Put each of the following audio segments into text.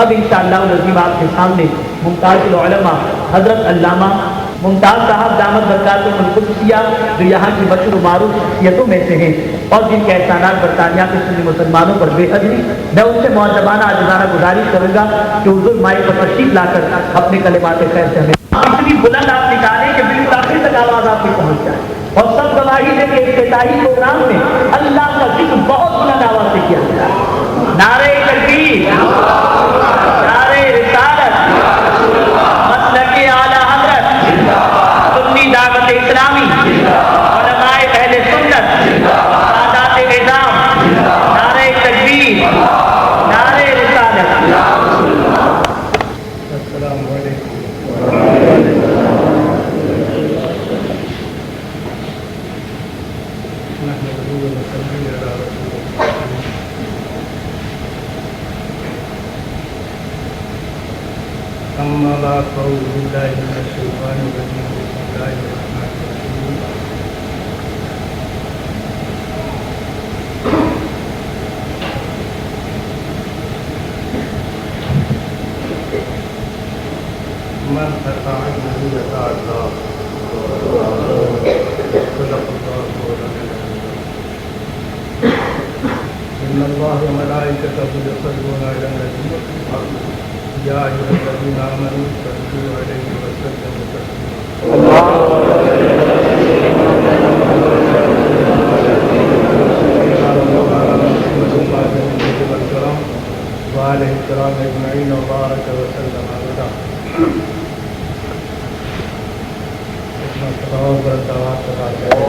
اب انشاءاللہ العظیم آپ کے سامنے ممتاز العلماء حضرت علامہ ممتاز صاحب دامت برکاتہم القدسیہ جو یہاں کی مشہور و معروف شخصیتوں میں سے ہیں اور جن کے احسانات برطانیہ کے سنی مسلمانوں پر بے حد ہیں، میں ان سے معذبانہ عاجزانہ گزارش کروں گا کہ حضور مائک پر تشریف لا کر اپنے کلمات خیر سے ہمیں اتنی بلند آپ نکالیں کہ بالکل آخر تک آواز آپ کی پہنچ جائے، اور سب گواہی دیں کہ افتتاحی پروگرام میں اللہ کا ذکر بہت بلند آواز سے کیا جائے۔ نعرہ تکبیر، نعرہ رسالت، مسلک اعلیٰ حضرت، سنی دعوت اسلامی، علماء اہل سنت، سادات اعظام، نعرہ تکبیر، نعرہ رسالت۔ السلام علیکم۔ اما بعد فاعوذ باللہ من الشیطان الرجیم، بسم اللہ الرحمن الرحیم۔ من اطاع النبی اطاع اللہ، صدق اللہ مولانا العظیم۔ ان اللہ وملائکتہ یصلون علی النبی یا ایھا الذین آمنوا صلوا علیہ وسلموا تسلیما۔ وعلیہ السلام اجمعین وبارک وسلم ابدا۔ اپنا صلوات و دعوات بات ہے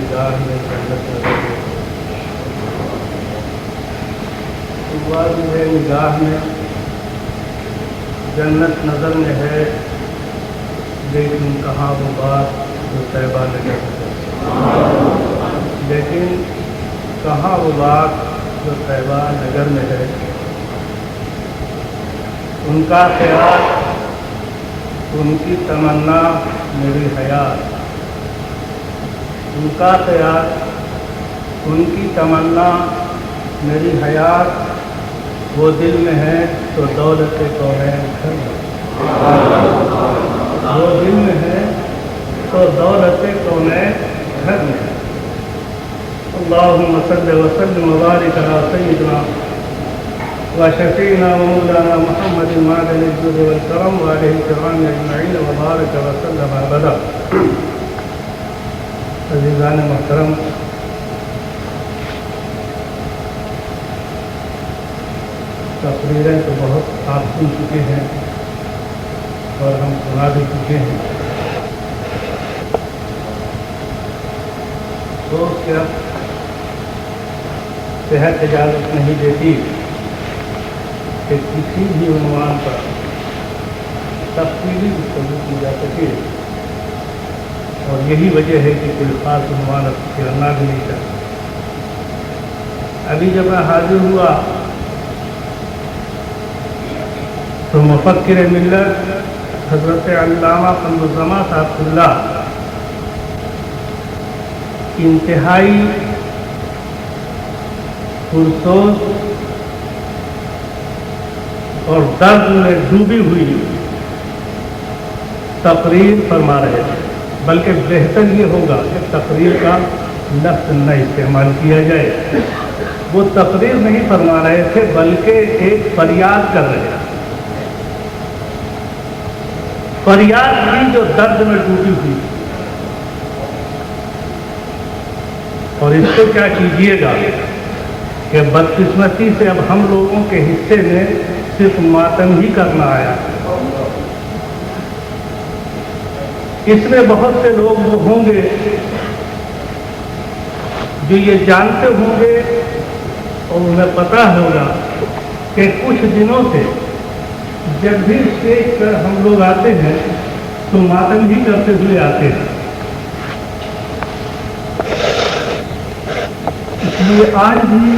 نگاہ میں جنت نظر ہے، نگاہ میں جنت نظر میں ہے، لیکن کہاں وہ بات جو طیبہ نگر میں ہے، لیکن کہاں وہ بات جو طیبہ نگر میں ہے۔ ان کا خیال، ان کی تمنا میری حیات، ان کا خیال، ان کی تمنا میری حیات، وہ دل میں ہے تو دولت کونین گھر میں، وہ دل میں ہے تو دولت کونین گھر میں۔ اللہم صلی وسلم وبارک علی سیدنا وشفیعنا ومولانا محمد معدن الجود والکرم وعلیہ السلام اجمعین وبارک وسلم ابدا۔ عزیزان محترم، تقریریں تو بہت آپ سن چکے ہیں اور ہم سنا بھی چکے ہیں۔ تو کیا صحت اجازت نہیں دیتی کہ کسی بھی عنوان پر تفصیلی گفتگو کی جا سکے، اور یہی وجہ ہے کہ کوئی خاص عنوان کرنا بھی نہیں چاہتا۔ ابھی جب میں حاضر ہوا تو مفکر ملت حضرت علامہ قمر الزمان صاحب اللہ انتہائی پرسوز اور درد میں ڈوبی ہوئی تقریر فرما رہے تھے، بلکہ بہتر یہ ہوگا کہ تقریر کا لفظ نہ استعمال کیا جائے۔ وہ تقریر نہیں فرما رہے تھے بلکہ ایک فریاد کر رہے تھے، فریاد کی جو درد میں ڈوبی ہوئی۔ اور اس کو کیا کیجیے گا کہ بدقسمتی سے اب ہم لوگوں کے حصے میں صرف ماتم ہی کرنا آیا۔ اس میں بہت سے لوگ وہ ہوں گے جو یہ جانتے ہوں گے اور انہیں پتہ ہوگا کہ کچھ دنوں سے جب بھی اسٹیج پر ہم لوگ آتے ہیں تو ماتم ہی کرتے ہوئے آتے ہیں۔ اس لیے آج بھی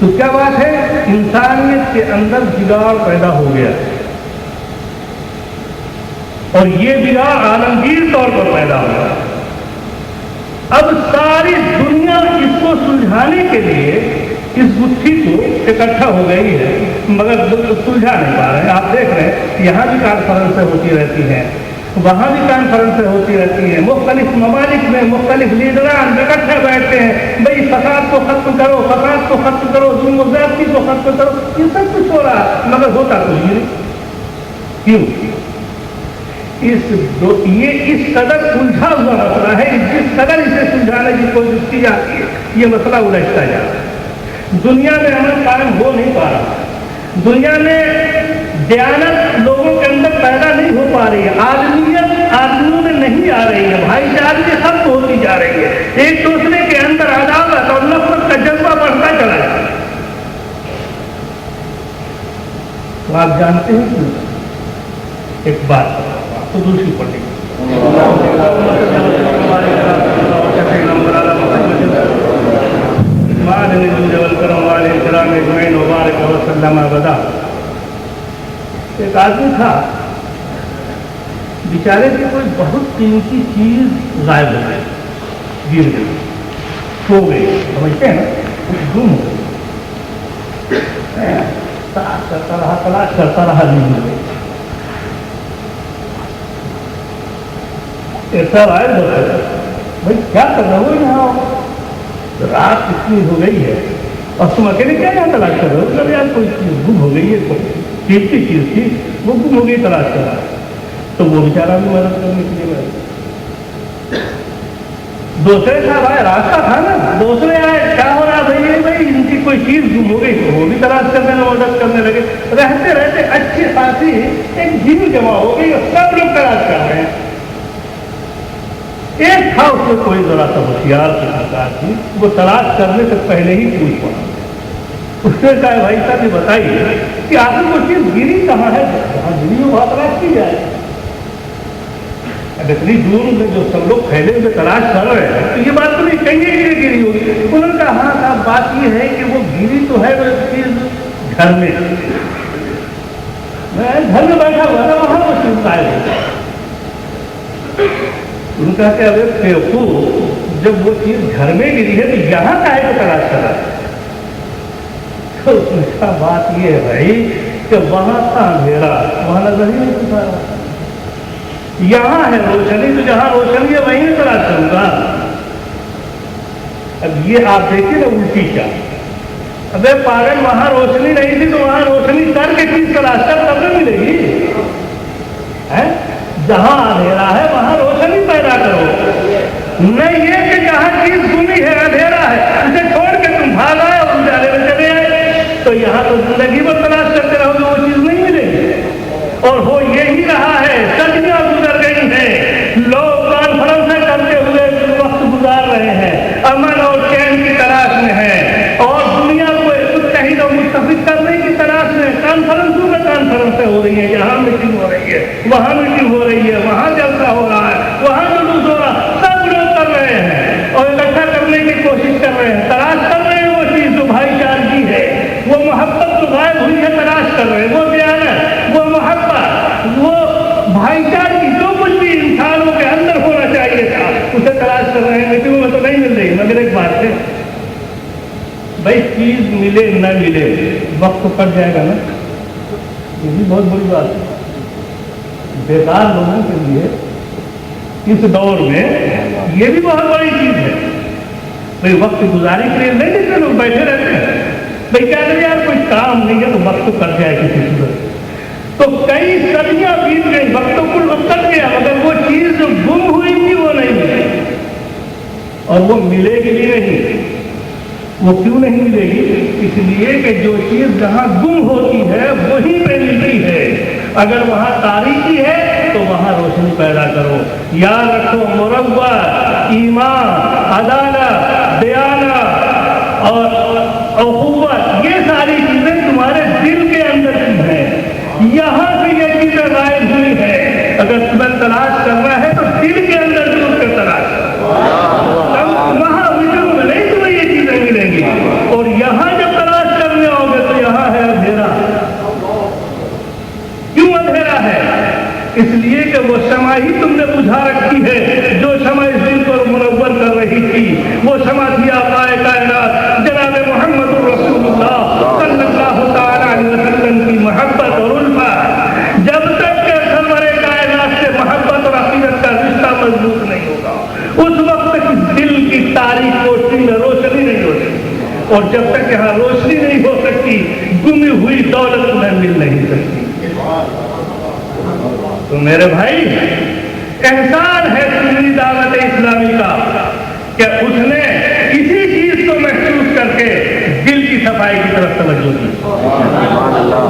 تو کیا بات ہے؟ انسانیت کے اندر بگاڑ پیدا ہو گیا، اور یہ بگاڑ عالمگیر طور پر پیدا ہوا۔ اب ساری دنیا اس کو سلجھانے کے لیے اس گتھی کو اکٹھا ہو گئی ہے، مگر سلجھا نہیں پا رہے ہیں۔ آپ دیکھ رہے ہیں یہاں بھی کانفرنسیں ہوتی رہتی ہیں، وہاں بھی کانفرنسیں ہوتی رہتی ہیں، مختلف ممالک میں مختلف لیڈران اکٹھے بیٹھتے ہیں، بھئی فساد کو ختم کرو، فساد کو ختم کرو، ظلم و زیادتی کو ختم کرو، یہ سب کچھ ہو رہا ہے، مگر ہوتا کچھ نہیں۔ کیوں؟ یہ اس قدر الجھا ہوا مسئلہ ہے، جس قدر اسے سلجھانے کی کوشش کی جاتی ہے یہ مسئلہ الجھتا جا رہا ہے۔ دنیا میں امن قائم ہو نہیں پا رہا، دنیا میں دیانت لوگوں کے اندر پیدا نہیں ہو پا رہی ہے، آدمیت آدمیوں میں نہیں آ رہی ہے، بھائی چارگی ختم ہوتی جا رہی ہے، ایک دوسرے کے اندر عداوت اور نفرت کا جذبہ بڑھتا چلا جاتا ہے۔ تو آپ جانتے ہیں کہ ایک بات تو دوسری پڑھی ایک آدمی تھا، بیچارے کی کوئی بہت قیمتی چیز غائب ہو گئی، گر گئی، کھو گئی، سمجھتے ہیں نا، کچھ گم ہو گئی، تلاش کرتا رہا نہیں مل گئی۔ ایسا غائب ہوتا ہے، بھائی کیا کر رہا ہو یہاں، رات اتنی ہو گئی ہے اور تم اکیلے کیا یہاں تلاش کر رہے ہو؟ جب یار کوئی چیز گم ہو گئی ہے، کوئی قیمتی چیز تھی وہ گم ہو گئی، تلاش کر رہا ہے۔ تو وہ بیچارہ بھی مدد کرنے کے لیے گئے، دوسرے صاحب آئے، راستہ تھا نا، دوسرے آئے، کیا ہو رہا بھائی ان کی کوئی چیز گم ہو گئی، تو وہ بھی تلاش کرنے میں مدد کرنے لگے۔ رہتے رہتے اچھی خاصی ایک بھیڑ جمع ہو گئی اور سب لوگ تلاش کر رہے ہیں۔ ایک تھا اس میں کوئی ذرا سا ہوشیار تھی، وہ تلاش کرنے سے پہلے ہی پوچھ پڑا، اس نے کہا بھائی صاحب یہ بتائیے کہ آخر وہ چیز گری کہاں ہے، جہاں گری ہو وہاں تلاش کی جائے۔ اب اتنی دور میں جو سب لوگ پھیلے ہوئے تلاش کر رہے ہیں تو یہ بات تو نہیں کہیں گے کہ گری ہوگی۔ انہوں نے کہا ہاں صاحب بات یہ ہے کہ وہ گری تو ہے، وہ چیز گھر میں، میں گھر میں بیٹھا ہوا تھا، وہاں وہ چیز غائب ہو۔ ان کا کہ ابھی بیوقوف، جب وہ چیز گھر میں گری ہے تو یہاں کا ہے تو تلاش کر رہا ہے۔ تو اس کا بات یہ ہے بھائی کہ وہاں تھا اندھیرا، وہاں نظر ہی نہیں پا رہا، یہاں ہے روشنی، تو جہاں روشنی ہے وہیں تلاش کروں گا۔ اب یہ آپ دیکھیے نا الٹی کیا، ابے پاگل وہاں روشنی نہیں تھی تو وہاں روشنی کر کے چیز تلاش کر تب نہ ملے گی، جہاں اندھیرا ہے وہاں روشنی پیدا کرو، نہیں یہ کہ جہاں چیز گمی ہے اندھیرا ہے اسے چھوڑ کے تم بھاگ آئے اور اجالے میں چلے آئے، تو یہاں تو زندگی میں تلاش کرتے رہو گے، وہ چیز نہیں ملے گی۔ اور ہو یہی رہا ہے، صدیاں گزر گئی ہیں، لوگ کانفرنسیں کرتے ہوئے وقت گزار رہے ہیں، امن اور چین کی تلاش میں ہیں، اور دنیا کو متحد اور متفق کرنے کی تلاش میں کانفرنسوں میں کانفرنسیں ہو رہی ہیں، یہاں میٹنگ ہو رہی ہے، وہاں میٹنگ ہو رہی ہے، وہاں جلسہ ہو رہا ہے، وہاں جلوس ہو رہا ہے، سب لوگ کر رہے ہیں اور اکٹھا کرنے کی کوشش کر رہے ہیں، تلاش کر رہے ہیں وہ چیز جو بھائی چارگی ہے، وہ محبت جو غائب ہوئی ہے تلاش کر رہے ہیں، وہ دیانت، وہ محبت، وہ بھائی چارگی، جو کچھ بھی انسانوں کے اندر ہونا چاہیے تھا اسے تلاش کر رہے ہیں، میٹنگوں میں تو نہیں مل رہی۔ مگر ایک بات ہے بھائی، چیز ملے نہ ملے وقت تو کٹ جائے گا نا، یہ بھی بہت بڑی بات ہے۔ بیکار لوگوں کے لیے اس دور میں یہ بھی بہت بڑی چیز ہے، بھائی وقت گزاری کے لیے نہیں دیتے لوگ بیٹھے رہتے ہیں، بھائی کیا کریں یار کوئی کام نہیں ہے تو وقت تو کٹ جائے کسی صورت، تو کئی صدیاں بیت گئی، وقت تو کل وقت کٹ گیا، مگر وہ چیز جو گم ہوئی تھی وہ نہیں ملی، اور وہ ملے گی بھی نہیں۔ وہ کیوں نہیں ملے گی؟ اس لیے کہ جو چیز جہاں گم ہوتی ہے وہیں پہ ملتی ہے، اگر وہاں تاریکی ہے تو وہاں روشنی پیدا کرو۔ یاد رکھو مروت، ایمان، عدالت، دیانت اور اخوت، یہ ساری چیزیں تمہارے دل کے اندر کی ہیں، یہاں سے یہ چیزیں غائب ہوئی ہیں۔ اگر تمہیں تلاش کرنا ہے تو دل کے اندر ضرور کے تلاش کرو، وہاں وجود میں نہیں تمہیں یہ چیزیں ملیں گی، اور یہاں جب تلاش اس لیے کہ وہ شمع ہی تم نے بجھا رکھی ہے جو شمع اس دل کو منور کر رہی تھی. وہ شمع تھی آقا کائنات جناب محمد رسول اللہ صلی اللہ تعالی علیہ وسلم کی محبت اور الفت. جب تک کہ سرور کائنات سے محبت اور عقیدت کا رشتہ مضبوط نہیں ہوگا اس وقت تک دل کی تاریخ روشنی میں روشنی نہیں ہو سکتی. اور جب تک یہاں روشنی نہیں ہو سکتی گمی ہوئی دولت تمہیں مل نہیں سکتی. تو میرے بھائی احسان ہے سنی دعوت اسلامی کا کہ اس نے اسی چیز کو محسوس کر کے دل کی صفائی کی طرف توجہ کی.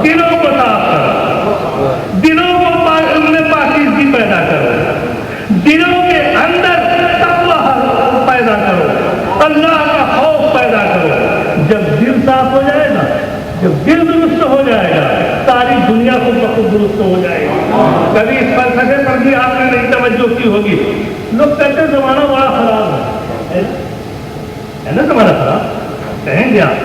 دلوں کو صاف کرو, دلوں کو میں پاکیزگی پیدا کرو, دلوں کے اندر تقویٰ پیدا کرو, اللہ کا خوف پیدا کرو. جب دل صاف ہو جائے گا, جب دل درست ہو جائے گا ساری دنیا کو بخود درست ہو جائے گا. کبھی اس فلسفے پر بھی آپ نے نہیں توجہ کی ہوگی. لوگ کہتے زمانہ بڑا خراب ہے نا, زمانہ خراب کہیں گے آپ,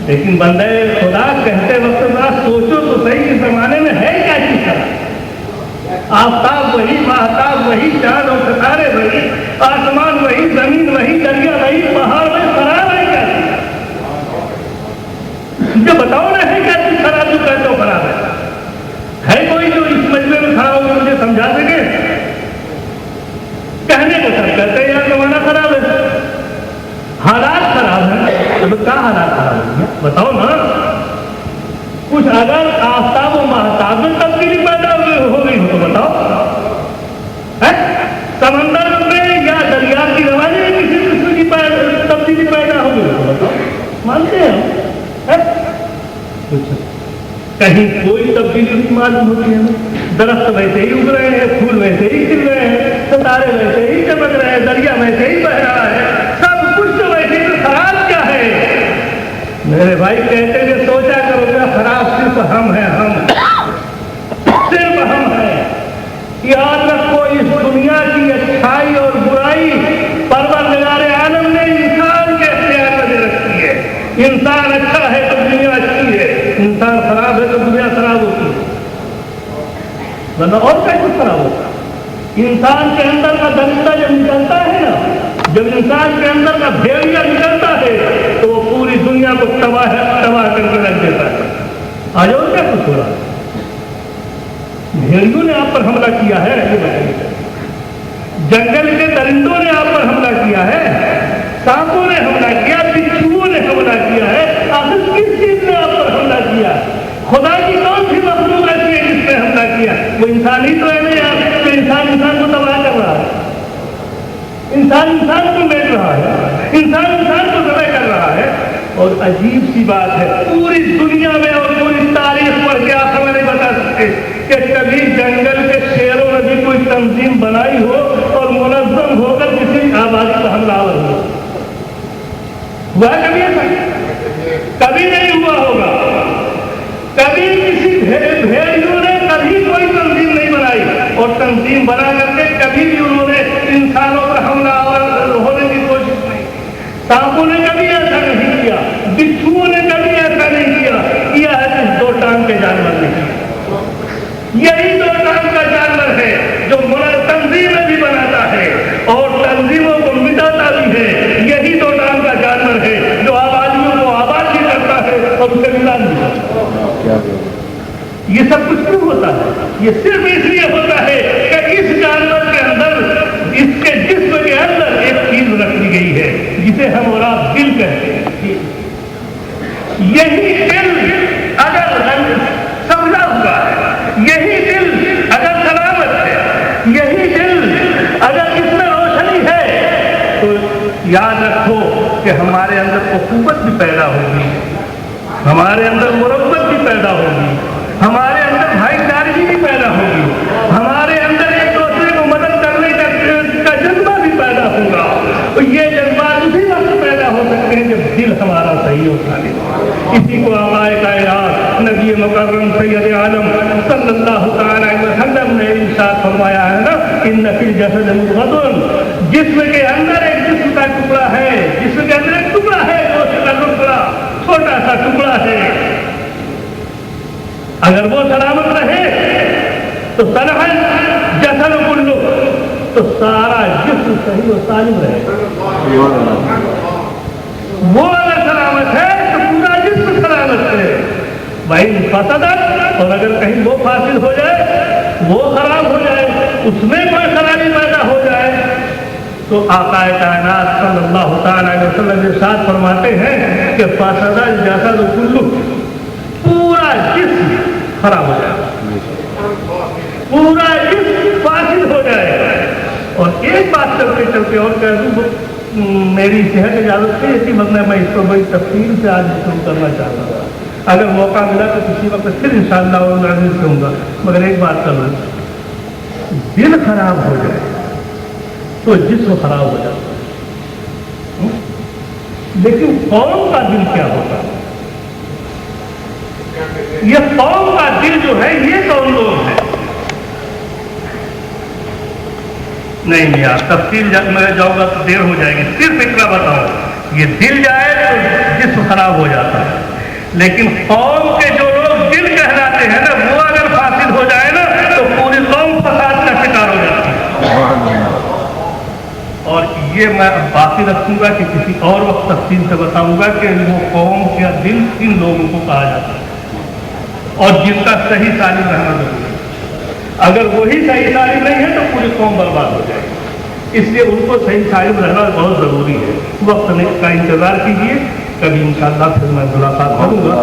لیکن بندے خدا کہتے وقت ذرا سوچو تو صحیح اس زمانے میں ہے کیا چیز خراب. آفتاب وہی, ماہتاب وہی, چاند اور ستارے وہی, آسمان وہی, زمین وہی, دریا وہی, پہاڑ وہی, خراب ہے کیا چیز؟ جو بتاؤ نا ہے کیا چیز خراب جو کہتے ہو خراب ہے کوئی جو اس مجمع میں کھڑا ہو مجھے سمجھا سکے؟ کہنے کو سب کہتے ہیں یار زمانہ خراب ہے, حالات خراب ہیں. تو کیا حالات خراب ہیں بتاؤ نا کچھ. اگر آفتاب و ماہتاب میں تبدیلی پیدا ہو گئی ہو تو بتاؤ, سمندر میں یا دریا کی روانی میں کسی قسم کی تبدیلی پیدا ہو گئی ہو تو بتاؤ. مانتے ہیں کہیں کوئی تبدیلی نہیں معلوم ہوتی ہے. درخت ویسے ہی اگ رہے ہیں, پھول ویسے ہی کھل رہے ہیں, ستارے ویسے ہی چمک رہے ہیں, دریا ویسے ہی بہ رہا ہے, سب کچھ تو ویسے ہی. خراب کیا ہے میرے بھائی؟ کہتے ہیں سوچا کرو گا خراب صرف ہم ہیں, صرف ہم ہیں. یاد رکھو اس دنیا کی اچھائی اور برائی پروردگار عالم نے انسان کے اختیار میں دے رکھی ہے. انسان اچھا ہے تو دنیا اچھی ہے, انسان خراب ہے تو دنیا خراب ہوتی ہے. ورنہ اور کیا کچھ خراب ہوتا. انسان کے اندر کا درندہ جب نکلتا ہے نا, جب انسان کے اندر کا بھیڑیا نکلتا ہے تو وہ پوری دنیا کو تباہ کر کے رکھ دیتا ہے. آج اور کیا کچھ ہو رہا ہے؟ بھیڑیوں نے آپ پر حملہ کیا ہے, جنگل کے درندوں نے آپ پر حملہ کیا ہے, سانپوں نے حملہ کیا, بچھوؤں نے حملہ کیا ہے. آخر کس چیز نے آپ پر حملہ کیا؟ خدا کی کون سی مخلوق ایسی ہے جس نے حملہ کیا؟ وہ انسان ہی تو ہے نہیں کہ انسان کو تباہ کر رہا ہے, انسان کو بیچ رہا ہے, انسان کو ذبح کر رہا ہے. اور عجیب سی بات ہے, پوری دنیا میں اور پوری تاریخ پر کیا آپ ہمیں نہیں بتا سکتے کہ کبھی جنگل کے شیروں نے بھی کوئی تنظیم بنائی ہو اور منظم ہو کر کسی آبادی پر حملہ آور ہو. ہوا کبھی ایسا؟ کبھی نہیں ہوا ہوگا. کبھی کسی بھیڑیوں نے کبھی کوئی تنظیم نہیں بنائی, اور تنظیم بنا کر کے کبھی بھی انہوں نے انسانوں پر حملہ آور ہونے کی کوشش نہیں. سانپوں نے کبھی ایسا نہیں کیا, بچھوؤں نے کبھی ایسا نہیں کیا ہے صرف دو ٹانگ کے جانور نے کیا. یہی دو ٹانگ کا جانور ہے جو تنظیمیں بھی بناتا ہے اور تنظیموں کو مٹاتا بھی ہے. یہی دو ٹانگ کا جانور ہے جو آبادیوں کو آباد بھی کرتا ہے اور اسے ملان بھی کرتا ہے. یہ سب کچھ کیوں ہوتا ہے؟ یہ صرف اس لیے ہوتا ہے کہ اس جانور کے اندر, اس کے جسم کے اندر ایک چیز رکھ دی گئی ہے جسے ہم اور آپ دل کہتے ہیں. یہی دل اگر سمجھا ہوا ہے, یہی دل اگر سلامت ہے, یہی دل اگر اس میں روشنی ہے تو یاد رکھو کہ ہمارے اندر اخوت بھی پیدا ہوگی, ہمارے اندر مربت بھی پیدا ہوگی, ہمارے اندر بھائی چارگی بھی پیدا ہوگی, ہمارے اندر ایک دوسرے کو مدد کرنے کا جذبہ بھی پیدا ہوگا. یہ جذبات اسی وقت پیدا ہو سکتے ہیں جب دل ہمارا صحیح ہوتا ہے. اسی کو آقا کائنات نبی مکرم سید عالم صلی اللہ تعالی علیہ وسلم نے ارشاد فرمایا ہے نا, ان فی الجسد مضغۃ, جسم کے اندر ایک جسم کا ٹکڑا ہے, جسم کے اندر ایک ٹکڑا ہے, گوشت کا ٹکڑا, چھوٹا سا ٹکڑا ہے. اگر وہ سلامت رہے تو صلحن جسد کلو، تو سارا جسم صحیح و سالم رہے گا۔ وہ اگر سلامت ہے تو پورا جسم سلامت ہے۔ وہی فسدت، اور اگر کہیں وہ فاسد ہو جائے، وہ خراب ہو جائے، اس میں کوئی خرابی پیدا ہو جائے، تو آقا کائنات صلی اللہ تعالی علیہ وسلم ارشاد فرماتے ہیں کہ فسد الجسد کلو، پورا جسم خراب ہو جائے، پورا جسم فاسد ہو جائے۔ اور ایک بات چلتے چلتے اور کہہ دوں، میری صحت اجازت سے اسی وقت میں اس کو بڑی تفصیل سے آج شروع کرنا چاہتا تھا، اگر موقع ملا تو کسی وقت پھر انشاءاللہ العزیز کہوں گا، مگر ایک بات کر لوں، دل خراب ہو جائے تو جسم خراب ہو جاتا ہے، لیکن قوم کا دل کیا ہوتا ہے؟ یہ قوم کا دل جو ہے یہ کون لوگ ہیں؟ نہیں یار تفصیل میں جاؤں گا تو دیر ہو جائے گی، صرف اتنا بتاؤں، یہ دل جائے تو جسم خراب ہو جاتا ہے، لیکن قوم کے جو لوگ دل کہلاتے ہیں نا، وہ اگر فاسد ہو جائے نا تو پوری قوم فساد کا شکار ہو جاتی ہے۔ اور یہ میں باقی رکھوں گا کہ کسی اور وقت تفصیل سے بتاؤں گا کہ وہ قوم کا دل کن لوگوں کو کہا جاتا ہے اور جن کا صحیح تعلیم رہنا ضروری ہے۔ اگر وہی صحیح تعلیم نہیں ہے تو پوری قوم برباد ہو جائے گی، اس لیے ان کو صحیح تعلیم رہنا بہت ضروری ہے۔ وقت کا انتظار کیجیے، کبھی انشاءاللہ پھر میں ملاقات کروں گا۔